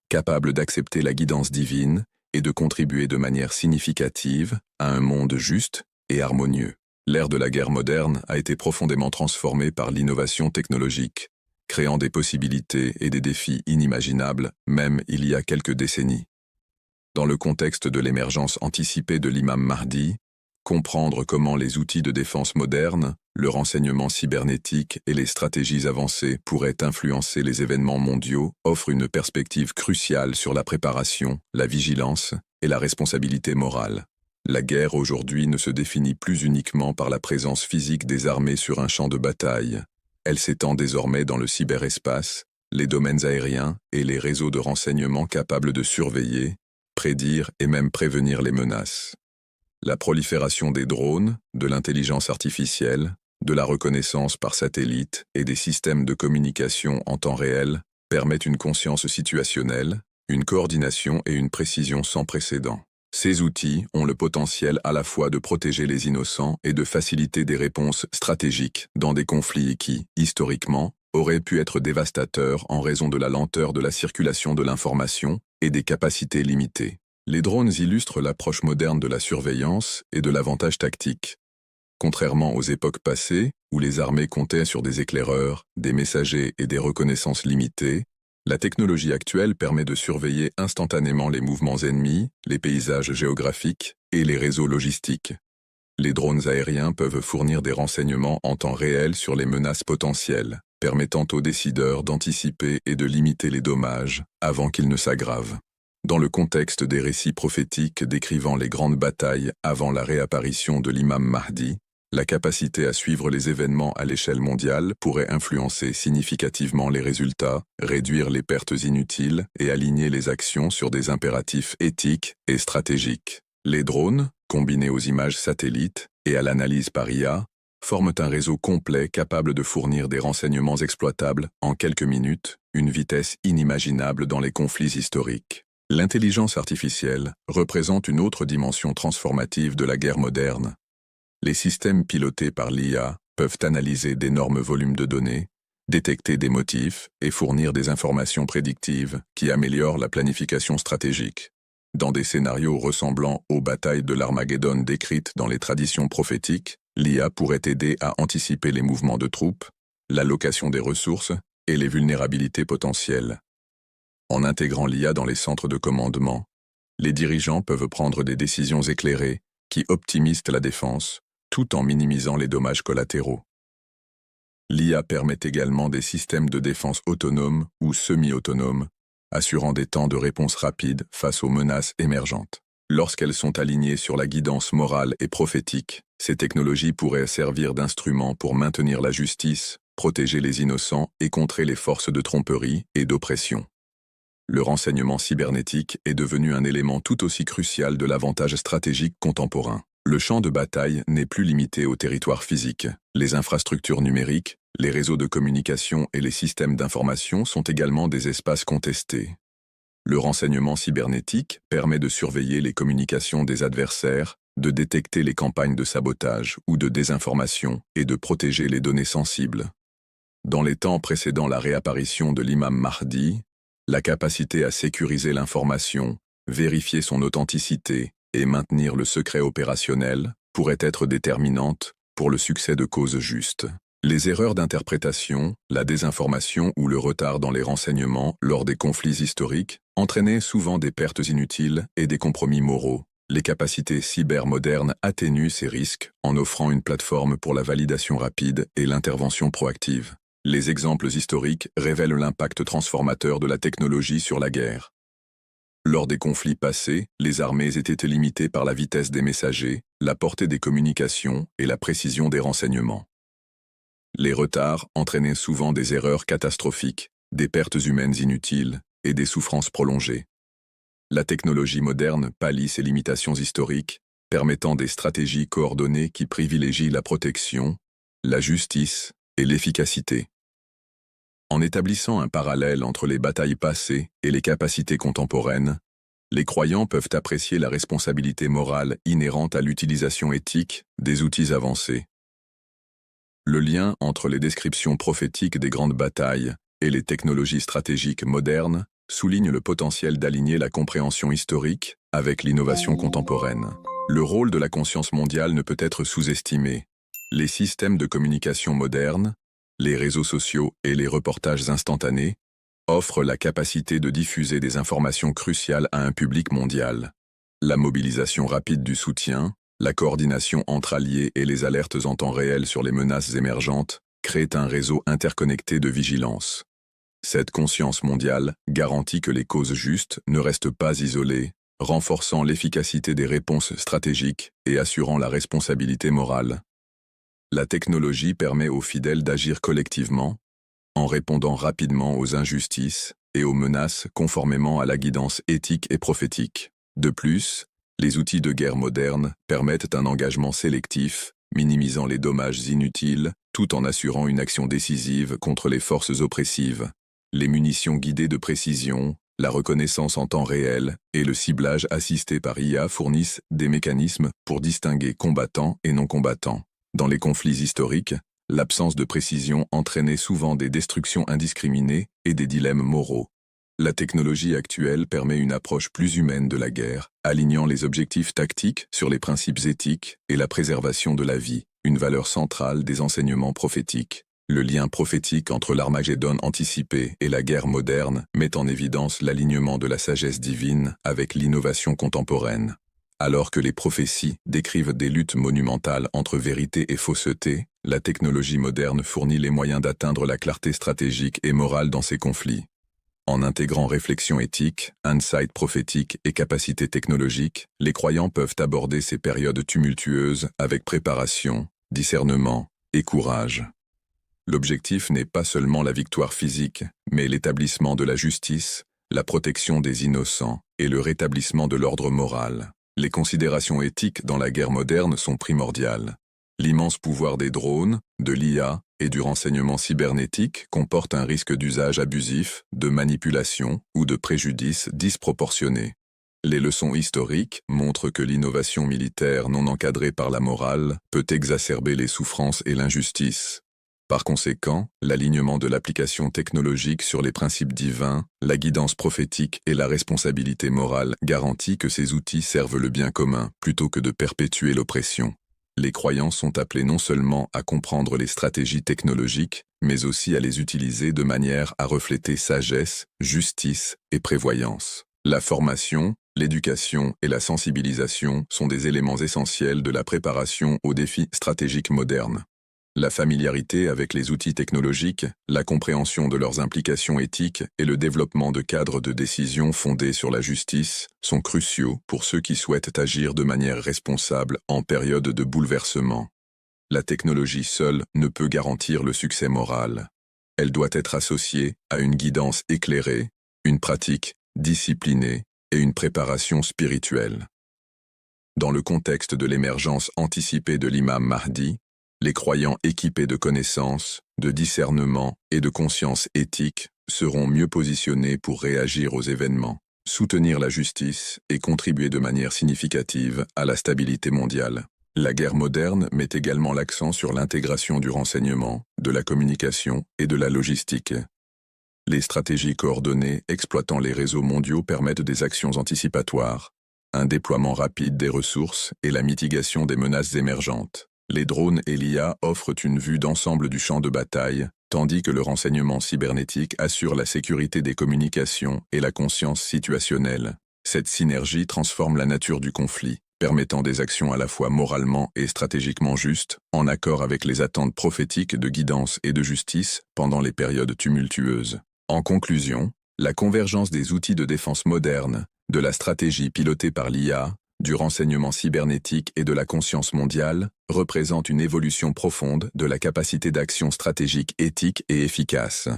capable d'accepter la guidance divine et de contribuer de manière significative à un monde juste et harmonieux. L'ère de la guerre moderne a été profondément transformée par l'innovation technologique, créant des possibilités et des défis inimaginables, même il y a quelques décennies. Dans le contexte de l'émergence anticipée de l'imam Mahdi, comprendre comment les outils de défense modernes, le renseignement cybernétique et les stratégies avancées pourraient influencer les événements mondiaux offre une perspective cruciale sur la préparation, la vigilance et la responsabilité morale. La guerre aujourd'hui ne se définit plus uniquement par la présence physique des armées sur un champ de bataille. Elle s'étend désormais dans le cyberespace, les domaines aériens et les réseaux de renseignement capables de surveiller, prédire et même prévenir les menaces. La prolifération des drones, de l'intelligence artificielle, de la reconnaissance par satellite et des systèmes de communication en temps réel permettent une conscience situationnelle, une coordination et une précision sans précédent. Ces outils ont le potentiel à la fois de protéger les innocents et de faciliter des réponses stratégiques dans des conflits qui, historiquement, auraient pu être dévastateurs en raison de la lenteur de la circulation de l'information et des capacités limitées. Les drones illustrent l'approche moderne de la surveillance et de l'avantage tactique. Contrairement aux époques passées, où les armées comptaient sur des éclaireurs, des messagers et des reconnaissances limitées, la technologie actuelle permet de surveiller instantanément les mouvements ennemis, les paysages géographiques et les réseaux logistiques. Les drones aériens peuvent fournir des renseignements en temps réel sur les menaces potentielles, permettant aux décideurs d'anticiper et de limiter les dommages avant qu'ils ne s'aggravent. Dans le contexte des récits prophétiques décrivant les grandes batailles avant la réapparition de l'imam Mahdi, la capacité à suivre les événements à l'échelle mondiale pourrait influencer significativement les résultats, réduire les pertes inutiles et aligner les actions sur des impératifs éthiques et stratégiques. Les drones, combinés aux images satellites et à l'analyse par IA, forment un réseau complet capable de fournir des renseignements exploitables en quelques minutes, une vitesse inimaginable dans les conflits historiques. L'intelligence artificielle représente une autre dimension transformative de la guerre moderne. Les systèmes pilotés par l'IA peuvent analyser d'énormes volumes de données, détecter des motifs et fournir des informations prédictives qui améliorent la planification stratégique. Dans des scénarios ressemblant aux batailles de l'Armageddon décrites dans les traditions prophétiques, l'IA pourrait aider à anticiper les mouvements de troupes, l'allocation des ressources et les vulnérabilités potentielles. En intégrant l'IA dans les centres de commandement, les dirigeants peuvent prendre des décisions éclairées qui optimisent la défense, tout en minimisant les dommages collatéraux. L'IA permet également des systèmes de défense autonomes ou semi-autonomes, assurant des temps de réponse rapides face aux menaces émergentes. Lorsqu'elles sont alignées sur la guidance morale et prophétique, ces technologies pourraient servir d'instruments pour maintenir la justice, protéger les innocents et contrer les forces de tromperie et d'oppression. Le renseignement cybernétique est devenu un élément tout aussi crucial de l'avantage stratégique contemporain. Le champ de bataille n'est plus limité au territoire physique. Les infrastructures numériques, les réseaux de communication et les systèmes d'information sont également des espaces contestés. Le renseignement cybernétique permet de surveiller les communications des adversaires, de détecter les campagnes de sabotage ou de désinformation et de protéger les données sensibles. Dans les temps précédant la réapparition de l'imam Mahdi, la capacité à sécuriser l'information, vérifier son authenticité et maintenir le secret opérationnel pourrait être déterminante pour le succès de causes justes. Les erreurs d'interprétation, la désinformation ou le retard dans les renseignements lors des conflits historiques entraînaient souvent des pertes inutiles et des compromis moraux. Les capacités cybermodernes atténuent ces risques en offrant une plateforme pour la validation rapide et l'intervention proactive. Les exemples historiques révèlent l'impact transformateur de la technologie sur la guerre. Lors des conflits passés, les armées étaient limitées par la vitesse des messagers, la portée des communications et la précision des renseignements. Les retards entraînaient souvent des erreurs catastrophiques, des pertes humaines inutiles et des souffrances prolongées. La technologie moderne pallie ces limitations historiques, permettant des stratégies coordonnées qui privilégient la protection, la justice et l'efficacité. En établissant un parallèle entre les batailles passées et les capacités contemporaines, les croyants peuvent apprécier la responsabilité morale inhérente à l'utilisation éthique des outils avancés. Le lien entre les descriptions prophétiques des grandes batailles et les technologies stratégiques modernes souligne le potentiel d'aligner la compréhension historique avec l'innovation contemporaine. Le rôle de la conscience mondiale ne peut être sous-estimé. Les systèmes de communication modernes, les réseaux sociaux et les reportages instantanés offrent la capacité de diffuser des informations cruciales à un public mondial. La mobilisation rapide du soutien, la coordination entre alliés et les alertes en temps réel sur les menaces émergentes créent un réseau interconnecté de vigilance. Cette conscience mondiale garantit que les causes justes ne restent pas isolées, renforçant l'efficacité des réponses stratégiques et assurant la responsabilité morale. La technologie permet aux fidèles d'agir collectivement, en répondant rapidement aux injustices et aux menaces conformément à la guidance éthique et prophétique. De plus, les outils de guerre modernes permettent un engagement sélectif, minimisant les dommages inutiles, tout en assurant une action décisive contre les forces oppressives. Les munitions guidées de précision, la reconnaissance en temps réel et le ciblage assisté par IA fournissent des mécanismes pour distinguer combattants et non-combattants. Dans les conflits historiques, l'absence de précision entraînait souvent des destructions indiscriminées et des dilemmes moraux. La technologie actuelle permet une approche plus humaine de la guerre, alignant les objectifs tactiques sur les principes éthiques et la préservation de la vie, une valeur centrale des enseignements prophétiques. Le lien prophétique entre l'Armageddon anticipé et la guerre moderne met en évidence l'alignement de la sagesse divine avec l'innovation contemporaine. Alors que les prophéties décrivent des luttes monumentales entre vérité et fausseté, la technologie moderne fournit les moyens d'atteindre la clarté stratégique et morale dans ces conflits. En intégrant réflexion éthique, insight prophétique et capacité technologique, les croyants peuvent aborder ces périodes tumultueuses avec préparation, discernement et courage. L'objectif n'est pas seulement la victoire physique, mais l'établissement de la justice, la protection des innocents et le rétablissement de l'ordre moral. Les considérations éthiques dans la guerre moderne sont primordiales. L'immense pouvoir des drones, de l'IA et du renseignement cybernétique comporte un risque d'usage abusif, de manipulation ou de préjudice disproportionné. Les leçons historiques montrent que l'innovation militaire non encadrée par la morale peut exacerber les souffrances et l'injustice. Par conséquent, l'alignement de l'application technologique sur les principes divins, la guidance prophétique et la responsabilité morale garantit que ces outils servent le bien commun plutôt que de perpétuer l'oppression. Les croyants sont appelés non seulement à comprendre les stratégies technologiques, mais aussi à les utiliser de manière à refléter sagesse, justice et prévoyance. La formation, l'éducation et la sensibilisation sont des éléments essentiels de la préparation aux défis stratégiques modernes. La familiarité avec les outils technologiques, la compréhension de leurs implications éthiques et le développement de cadres de décision fondés sur la justice sont cruciaux pour ceux qui souhaitent agir de manière responsable en période de bouleversement. La technologie seule ne peut garantir le succès moral. Elle doit être associée à une guidance éclairée, une pratique disciplinée et une préparation spirituelle. Dans le contexte de l'émergence anticipée de l'imam Mahdi, les croyants équipés de connaissances, de discernement et de conscience éthique seront mieux positionnés pour réagir aux événements, soutenir la justice et contribuer de manière significative à la stabilité mondiale. La guerre moderne met également l'accent sur l'intégration du renseignement, de la communication et de la logistique. Les stratégies coordonnées exploitant les réseaux mondiaux permettent des actions anticipatoires, un déploiement rapide des ressources et la mitigation des menaces émergentes. Les drones et l'IA offrent une vue d'ensemble du champ de bataille, tandis que le renseignement cybernétique assure la sécurité des communications et la conscience situationnelle. Cette synergie transforme la nature du conflit, permettant des actions à la fois moralement et stratégiquement justes, en accord avec les attentes prophétiques de guidance et de justice pendant les périodes tumultueuses. En conclusion, la convergence des outils de défense modernes, de la stratégie pilotée par l'IA, du renseignement cybernétique et de la conscience mondiale, représente une évolution profonde de la capacité d'action stratégique éthique et efficace.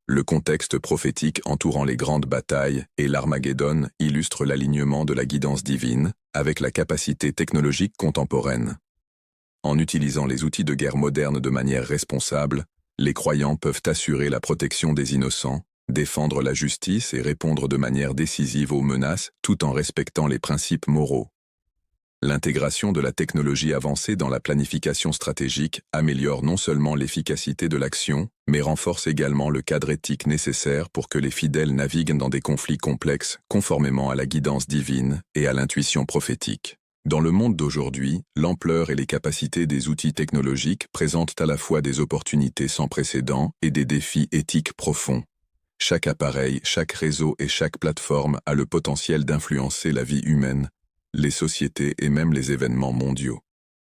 Le contexte prophétique entourant les grandes batailles et l'Armageddon illustre l'alignement de la guidance divine avec la capacité technologique contemporaine. En utilisant les outils de guerre modernes de manière responsable, les croyants peuvent assurer la protection des innocents, défendre la justice et répondre de manière décisive aux menaces tout en respectant les principes moraux. L'intégration de la technologie avancée dans la planification stratégique améliore non seulement l'efficacité de l'action, mais renforce également le cadre éthique nécessaire pour que les fidèles naviguent dans des conflits complexes conformément à la guidance divine et à l'intuition prophétique. Dans le monde d'aujourd'hui, l'ampleur et les capacités des outils technologiques présentent à la fois des opportunités sans précédent et des défis éthiques profonds. Chaque appareil, chaque réseau et chaque plateforme a le potentiel d'influencer la vie humaine, les sociétés et même les événements mondiaux.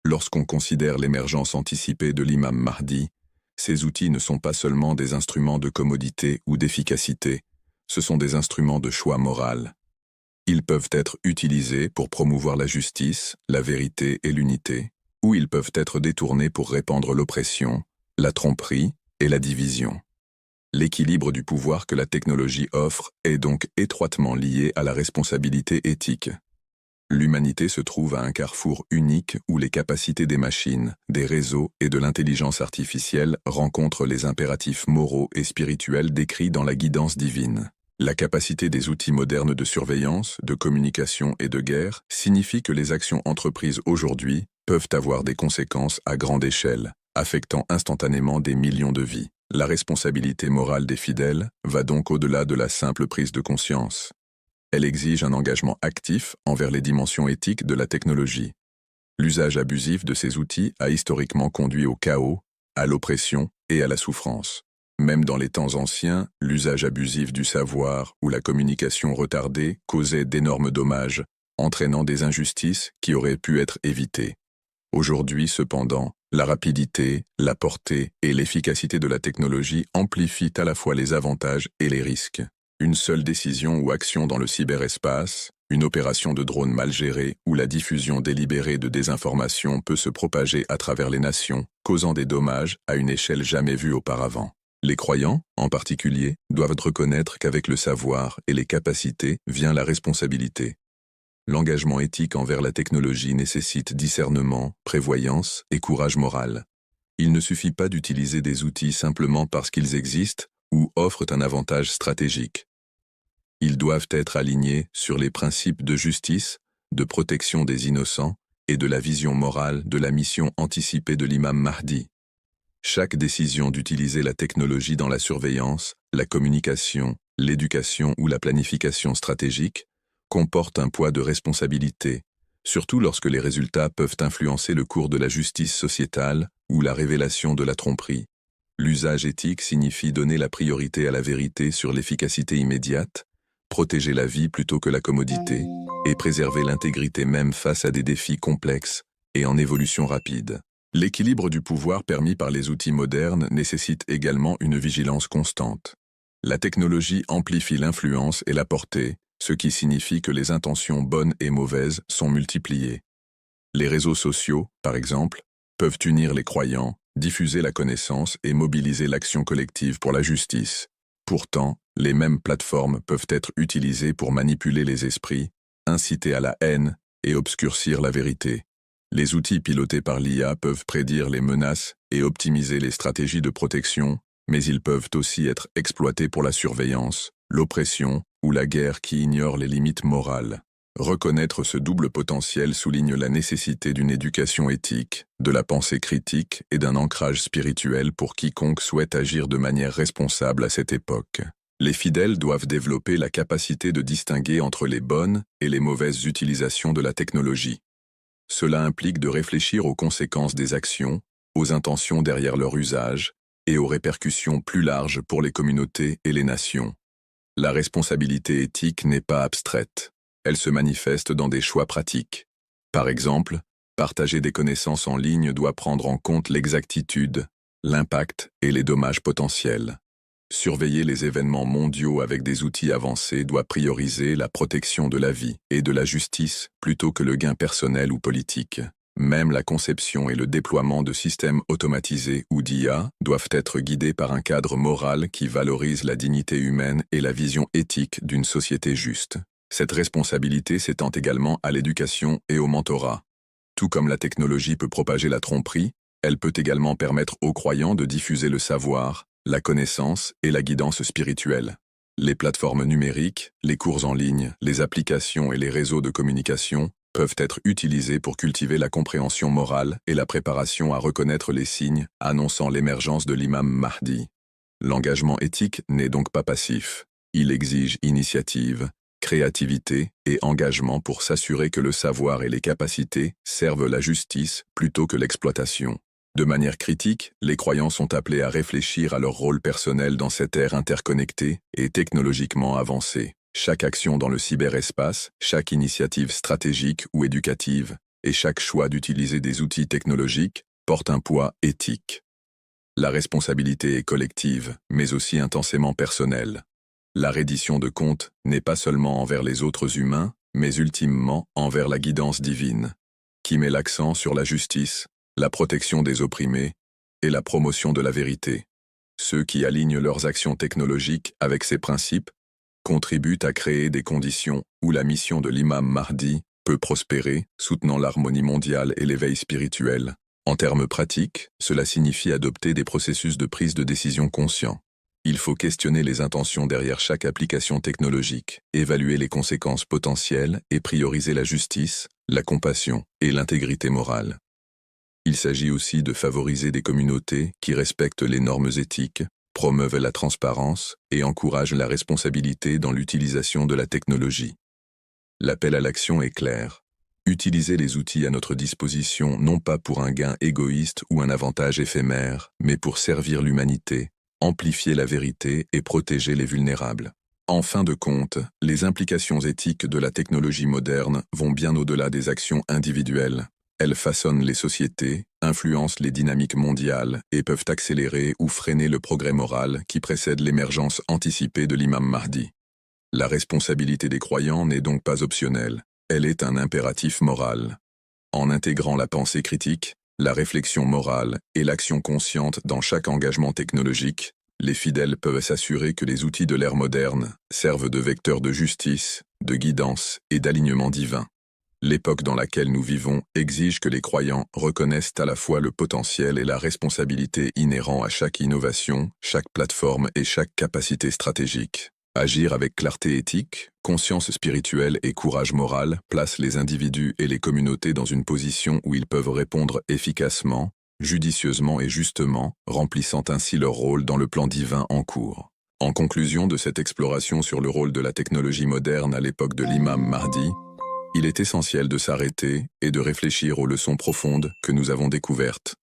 Lorsqu'on considère l'émergence anticipée de l'imam Mahdi, ces outils ne sont pas seulement des instruments de commodité ou d'efficacité, ce sont des instruments de choix moral. Ils peuvent être utilisés pour promouvoir la justice, la vérité et l'unité, ou ils peuvent être détournés pour répandre l'oppression, la tromperie et la division. L'équilibre du pouvoir que la technologie offre est donc étroitement lié à la responsabilité éthique. L'humanité se trouve à un carrefour unique où les capacités des machines, des réseaux et de l'intelligence artificielle rencontrent les impératifs moraux et spirituels décrits dans la guidance divine. La capacité des outils modernes de surveillance, de communication et de guerre signifie que les actions entreprises aujourd'hui peuvent avoir des conséquences à grande échelle, affectant instantanément des millions de vies. La responsabilité morale des fidèles va donc au-delà de la simple prise de conscience. Elle exige un engagement actif envers les dimensions éthiques de la technologie. L'usage abusif de ces outils a historiquement conduit au chaos, à l'oppression et à la souffrance. Même dans les temps anciens, l'usage abusif du savoir ou la communication retardée causait d'énormes dommages, entraînant des injustices qui auraient pu être évitées. Aujourd'hui, cependant, la rapidité, la portée et l'efficacité de la technologie amplifient à la fois les avantages et les risques. Une seule décision ou action dans le cyberespace, une opération de drone mal gérée ou la diffusion délibérée de désinformation peut se propager à travers les nations, causant des dommages à une échelle jamais vue auparavant. Les croyants, en particulier, doivent reconnaître qu'avec le savoir et les capacités vient la responsabilité. L'engagement éthique envers la technologie nécessite discernement, prévoyance et courage moral. Il ne suffit pas d'utiliser des outils simplement parce qu'ils existent ou offrent un avantage stratégique. Ils doivent être alignés sur les principes de justice, de protection des innocents et de la vision morale de la mission anticipée de l'imam Mahdi. Chaque décision d'utiliser la technologie dans la surveillance, la communication, l'éducation ou la planification stratégique comporte un poids de responsabilité, surtout lorsque les résultats peuvent influencer le cours de la justice sociétale ou la révélation de la tromperie. L'usage éthique signifie donner la priorité à la vérité sur l'efficacité immédiate, protéger la vie plutôt que la commodité, et préserver l'intégrité même face à des défis complexes et en évolution rapide. L'équilibre du pouvoir permis par les outils modernes nécessite également une vigilance constante. La technologie amplifie l'influence et la portée, ce qui signifie que les intentions bonnes et mauvaises sont multipliées. Les réseaux sociaux, par exemple, peuvent unir les croyants, diffuser la connaissance et mobiliser l'action collective pour la justice. Pourtant, les mêmes plateformes peuvent être utilisées pour manipuler les esprits, inciter à la haine et obscurcir la vérité. Les outils pilotés par l'IA peuvent prédire les menaces et optimiser les stratégies de protection, mais ils peuvent aussi être exploités pour la surveillance, l'oppression ou la guerre qui ignore les limites morales. Reconnaître ce double potentiel souligne la nécessité d'une éducation éthique, de la pensée critique et d'un ancrage spirituel pour quiconque souhaite agir de manière responsable à cette époque. Les fidèles doivent développer la capacité de distinguer entre les bonnes et les mauvaises utilisations de la technologie. Cela implique de réfléchir aux conséquences des actions, aux intentions derrière leur usage et aux répercussions plus larges pour les communautés et les nations. La responsabilité éthique n'est pas abstraite. Elle se manifeste dans des choix pratiques. Par exemple, partager des connaissances en ligne doit prendre en compte l'exactitude, l'impact et les dommages potentiels. Surveiller les événements mondiaux avec des outils avancés doit prioriser la protection de la vie et de la justice plutôt que le gain personnel ou politique. Même la conception et le déploiement de systèmes automatisés ou d'IA doivent être guidés par un cadre moral qui valorise la dignité humaine et la vision éthique d'une société juste. Cette responsabilité s'étend également à l'éducation et au mentorat. Tout comme la technologie peut propager la tromperie, elle peut également permettre aux croyants de diffuser le savoir, la connaissance et la guidance spirituelle. Les plateformes numériques, les cours en ligne, les applications et les réseaux de communication peuvent être utilisés pour cultiver la compréhension morale et la préparation à reconnaître les signes annonçant l'émergence de l'imam Mahdi. L'engagement éthique n'est donc pas passif. Il exige initiative, créativité et engagement pour s'assurer que le savoir et les capacités servent la justice plutôt que l'exploitation. De manière critique, les croyants sont appelés à réfléchir à leur rôle personnel dans cette ère interconnectée et technologiquement avancée. Chaque action dans le cyberespace, chaque initiative stratégique ou éducative, et chaque choix d'utiliser des outils technologiques porte un poids éthique. La responsabilité est collective, mais aussi intensément personnelle. La reddition de comptes n'est pas seulement envers les autres humains, mais ultimement envers la guidance divine, qui met l'accent sur la justice, la protection des opprimés et la promotion de la vérité. Ceux qui alignent leurs actions technologiques avec ces principes contribuent à créer des conditions où la mission de l'imam Mahdi peut prospérer, soutenant l'harmonie mondiale et l'éveil spirituel. En termes pratiques, cela signifie adopter des processus de prise de décision conscients. Il faut questionner les intentions derrière chaque application technologique, évaluer les conséquences potentielles et prioriser la justice, la compassion et l'intégrité morale. Il s'agit aussi de favoriser des communautés qui respectent les normes éthiques, promeuvent la transparence et encouragent la responsabilité dans l'utilisation de la technologie. L'appel à l'action est clair. Utiliser les outils à notre disposition non pas pour un gain égoïste ou un avantage éphémère, mais pour servir l'humanité, amplifier la vérité et protéger les vulnérables. En fin de compte, les implications éthiques de la technologie moderne vont bien au-delà des actions individuelles. Elles façonnent les sociétés, influencent les dynamiques mondiales et peuvent accélérer ou freiner le progrès moral qui précède l'émergence anticipée de l'imam Mahdi. La responsabilité des croyants n'est donc pas optionnelle, elle est un impératif moral. En intégrant la pensée critique, la réflexion morale et l'action consciente dans chaque engagement technologique, les fidèles peuvent s'assurer que les outils de l'ère moderne servent de vecteurs de justice, de guidance et d'alignement divin. L'époque dans laquelle nous vivons exige que les croyants reconnaissent à la fois le potentiel et la responsabilité inhérents à chaque innovation, chaque plateforme et chaque capacité stratégique. Agir avec clarté éthique, conscience spirituelle et courage moral place les individus et les communautés dans une position où ils peuvent répondre efficacement judicieusement et justement, remplissant ainsi leur rôle dans le plan divin en cours. En conclusion de cette exploration sur le rôle de la technologie moderne à l'époque de l'imam Mahdi, il est essentiel de s'arrêter et de réfléchir aux leçons profondes que nous avons découvertes.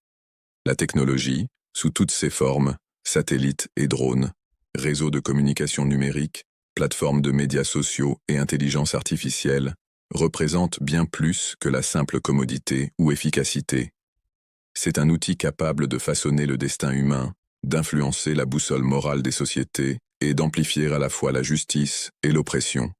La technologie, sous toutes ses formes, satellites et drones, réseaux de communication numérique, plateformes de médias sociaux et intelligence artificielle, représente bien plus que la simple commodité ou efficacité. C'est un outil capable de façonner le destin humain, d'influencer la boussole morale des sociétés et d'amplifier à la fois la justice et l'oppression.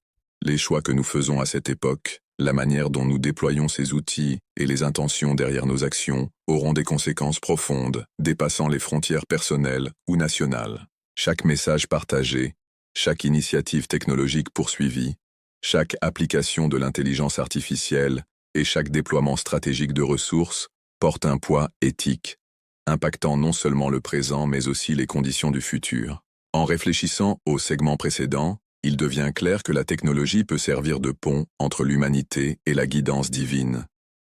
Les choix que nous faisons à cette époque, la manière dont nous déployons ces outils et les intentions derrière nos actions auront des conséquences profondes, dépassant les frontières personnelles ou nationales. Chaque message partagé, chaque initiative technologique poursuivie, chaque application de l'intelligence artificielle et chaque déploiement stratégique de ressources porte un poids éthique, impactant non seulement le présent mais aussi les conditions du futur. En réfléchissant au segment précédent, il devient clair que la technologie peut servir de pont entre l'humanité et la guidance divine.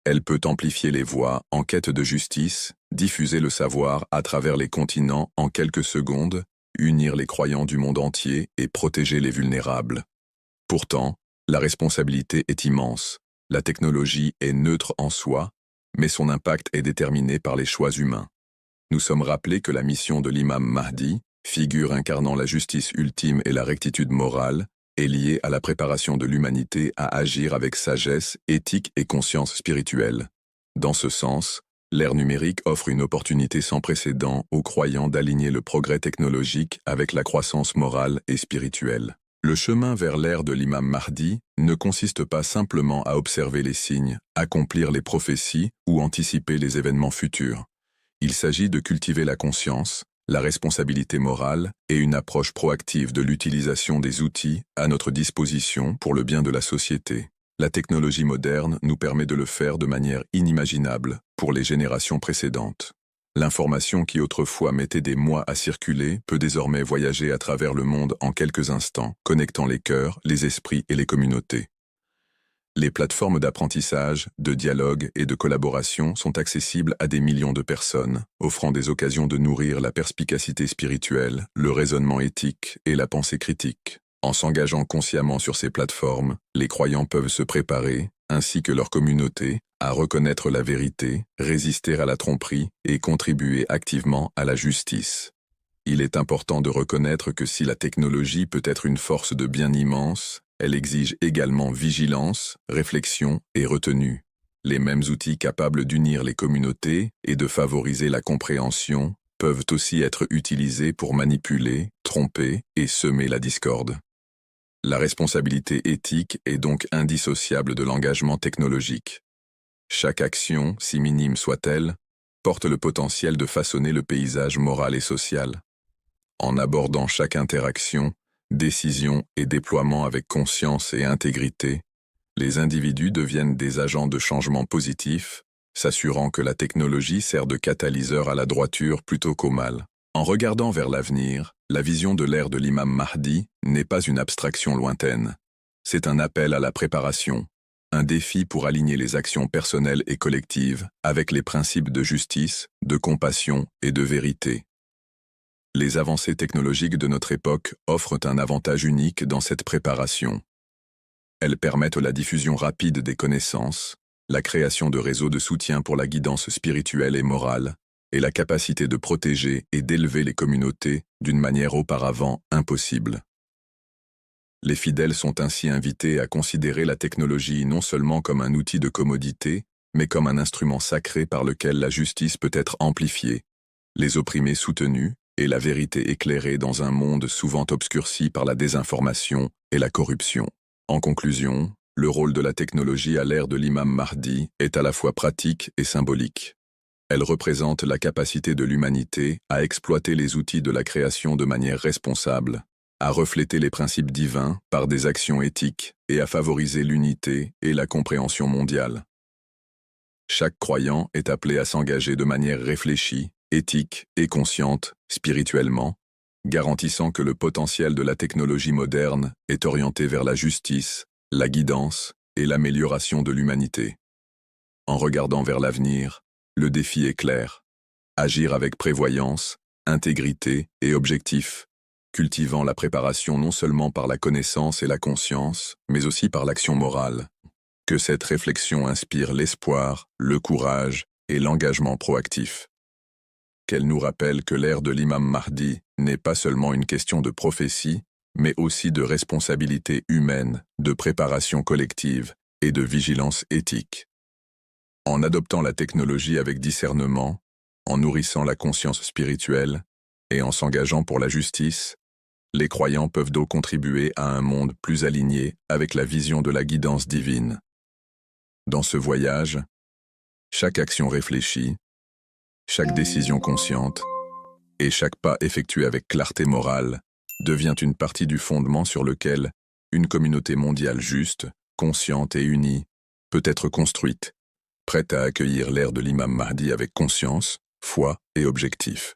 Elle peut amplifier les voix en quête de justice, diffuser le savoir à travers les continents en quelques secondes, unir les croyants du monde entier et protéger les vulnérables. Pourtant, la responsabilité est immense. La technologie est neutre en soi, mais son impact est déterminé par les choix humains. Nous sommes rappelés que la mission de l'imam Mahdi, figure incarnant la justice ultime et la rectitude morale, est liée à la préparation de l'humanité à agir avec sagesse, éthique et conscience spirituelle. Dans ce sens, l'ère numérique offre une opportunité sans précédent aux croyants d'aligner le progrès technologique avec la croissance morale et spirituelle. Le chemin vers l'ère de l'imam Mahdi ne consiste pas simplement à observer les signes, accomplir les prophéties ou anticiper les événements futurs. Il s'agit de cultiver la conscience, la responsabilité morale et une approche proactive de l'utilisation des outils à notre disposition pour le bien de la société. La technologie moderne nous permet de le faire de manière inimaginable pour les générations précédentes. L'information qui autrefois mettait des mois à circuler peut désormais voyager à travers le monde en quelques instants, connectant les cœurs, les esprits et les communautés. Les plateformes d'apprentissage, de dialogue et de collaboration sont accessibles à des millions de personnes, offrant des occasions de nourrir la perspicacité spirituelle, le raisonnement éthique et la pensée critique. En s'engageant consciemment sur ces plateformes, les croyants peuvent se préparer, ainsi que leur communauté, à reconnaître la vérité, résister à la tromperie et contribuer activement à la justice. Il est important de reconnaître que si la technologie peut être une force de bien immense, elle exige également vigilance, réflexion et retenue. Les mêmes outils capables d'unir les communautés et de favoriser la compréhension peuvent aussi être utilisés pour manipuler, tromper et semer la discorde. La responsabilité éthique est donc indissociable de l'engagement technologique. Chaque action, si minime soit-elle, porte le potentiel de façonner le paysage moral et social. En abordant chaque interaction, décision et déploiement avec conscience et intégrité, les individus deviennent des agents de changement positif, s'assurant que la technologie sert de catalyseur à la droiture plutôt qu'au mal. En regardant vers l'avenir, la vision de l'ère de l'imam Mahdi n'est pas une abstraction lointaine. C'est un appel à la préparation, un défi pour aligner les actions personnelles et collectives avec les principes de justice, de compassion et de vérité. Les avancées technologiques de notre époque offrent un avantage unique dans cette préparation. Elles permettent la diffusion rapide des connaissances, la création de réseaux de soutien pour la guidance spirituelle et morale, et la capacité de protéger et d'élever les communautés d'une manière auparavant impossible. Les fidèles sont ainsi invités à considérer la technologie non seulement comme un outil de commodité, mais comme un instrument sacré par lequel la justice peut être amplifiée, les opprimés soutenus et la vérité éclairée dans un monde souvent obscurci par la désinformation et la corruption. En conclusion, le rôle de la technologie à l'ère de l'imam Mahdi est à la fois pratique et symbolique. Elle représente la capacité de l'humanité à exploiter les outils de la création de manière responsable, à refléter les principes divins par des actions éthiques et à favoriser l'unité et la compréhension mondiale. Chaque croyant est appelé à s'engager de manière réfléchie, éthique et consciente, spirituellement, garantissant que le potentiel de la technologie moderne est orienté vers la justice, la guidance et l'amélioration de l'humanité. En regardant vers l'avenir, le défi est clair, Agir avec prévoyance, intégrité et objectif, cultivant la préparation non seulement par la connaissance et la conscience, mais aussi par l'action morale. Que cette réflexion inspire l'espoir, le courage et l'engagement proactif. Qu'elle nous rappelle que l'ère de l'imam Mahdi n'est pas seulement une question de prophétie, mais aussi de responsabilité humaine, de préparation collective et de vigilance éthique. En adoptant la technologie avec discernement, en nourrissant la conscience spirituelle et en s'engageant pour la justice, les croyants peuvent donc contribuer à un monde plus aligné avec la vision de la guidance divine. Dans ce voyage, chaque action réfléchie, chaque décision consciente et chaque pas effectué avec clarté morale devient une partie du fondement sur lequel une communauté mondiale juste, consciente et unie peut être construite, prête à accueillir l'ère de l'imam Mahdi avec conscience, foi et objectif.